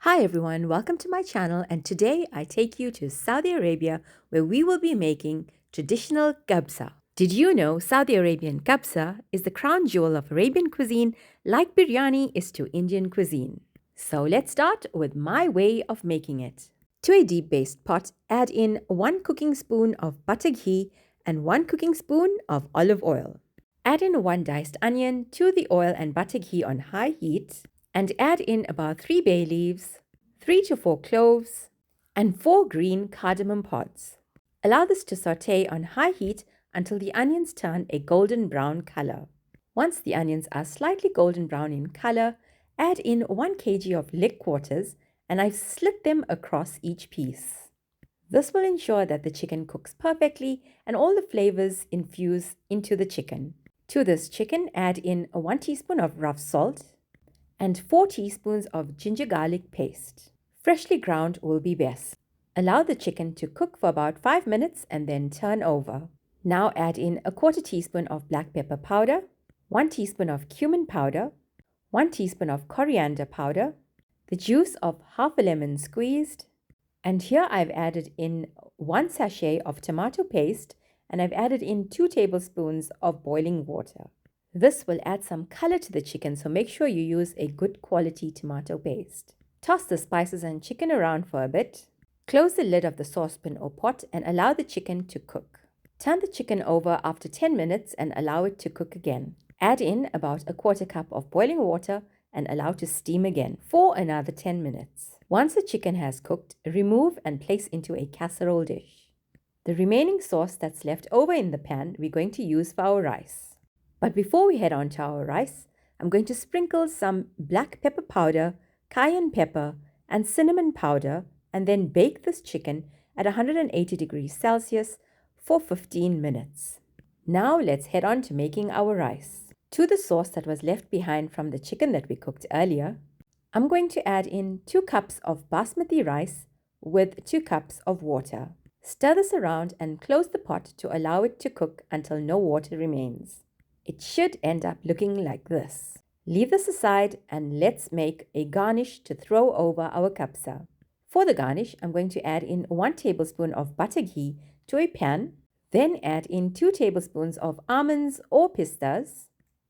Hi everyone, welcome to my channel, and today I take you to Saudi Arabia where we will be making traditional kabsa. Did you know Saudi Arabian kabsa is the crown jewel of Arabian cuisine like biryani is to Indian cuisine? So let's start with my way of making it. To a deep based pot, add in 1 cooking spoon of butter ghee and 1 cooking spoon of olive oil. Add in 1 diced onion to the oil and butter ghee on high heat, and add in about 3 bay leaves, 3 to 4 cloves, and 4 green cardamom pods. Allow this to saute on high heat until the onions turn a golden brown color. Once the onions are slightly golden brown in color, add in 1 kg of leg quarters, and I've slit them across each piece. This will ensure that the chicken cooks perfectly and all the flavors infuse into the chicken. To this chicken, add in 1 teaspoon of rough salt and 4 teaspoons of ginger garlic paste. Freshly ground will be best. Allow the chicken to cook for about 5 minutes and then turn over. Now add in a 1/4 teaspoon of black pepper powder, 1 teaspoon of cumin powder, 1 teaspoon of coriander powder, the juice of half a lemon squeezed, and here I've added in 1 sachet of tomato paste, and I've added in 2 tablespoons of boiling water. This will add some color to the chicken, so make sure you use a good quality tomato paste. Toss the spices and chicken around for a bit. Close the lid of the saucepan or pot and allow the chicken to cook. Turn the chicken over after 10 minutes and allow it to cook again. Add in about a 1/4 cup of boiling water and allow to steam again for another 10 minutes. Once the chicken has cooked, remove and place into a casserole dish. The remaining sauce that's left over in the pan we're going to use for our rice. But before we head on to our rice, I'm going to sprinkle some black pepper powder, cayenne pepper, and cinnamon powder, and then bake this chicken at 180 degrees Celsius for 15 minutes. Now let's head on to making our rice. To the sauce that was left behind from the chicken that we cooked earlier, I'm going to add in 2 cups of basmati rice with 2 cups of water. Stir this around and close the pot to allow it to cook until no water remains. It should end up looking like this. Leave this aside and let's make a garnish to throw over our kabsa. For the garnish, I'm going to add in 1 tablespoon of butter ghee to a pan, then add in 2 tablespoons of almonds or pistas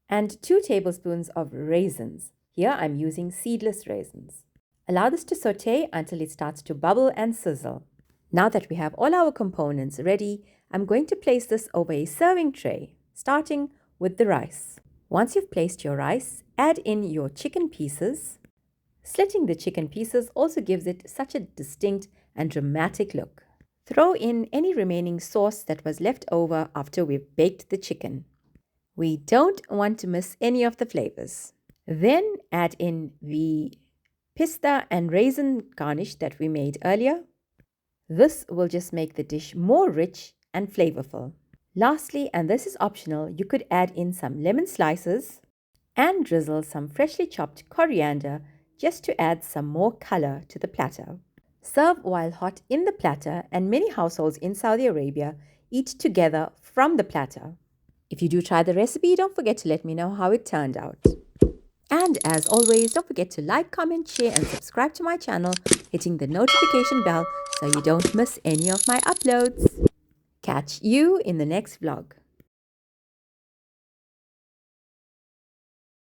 and 2 tablespoons of raisins. Here I'm using seedless raisins. Allow this to saute until it starts to bubble and sizzle. Now that we have all our components ready, I'm going to place this over a serving tray, starting with the rice. Once you've placed your rice, add in your chicken pieces. Slitting the chicken pieces also gives it such a distinct and dramatic look. Throw in any remaining sauce that was left over after we've baked the chicken. We don't want to miss any of the flavors. Then add in the pista and raisin garnish that we made earlier. This will just make the dish more rich and flavorful. Lastly, and this is optional, you could add in some lemon slices and drizzle some freshly chopped coriander just to add some more color to the platter. Serve while hot in the platter, and many households in Saudi Arabia eat together from the platter. If you do try the recipe, don't forget to let me know how it turned out. And as always, don't forget to like, comment, share, and subscribe to my channel, hitting the notification bell so you don't miss any of my uploads. Catch you in the next vlog.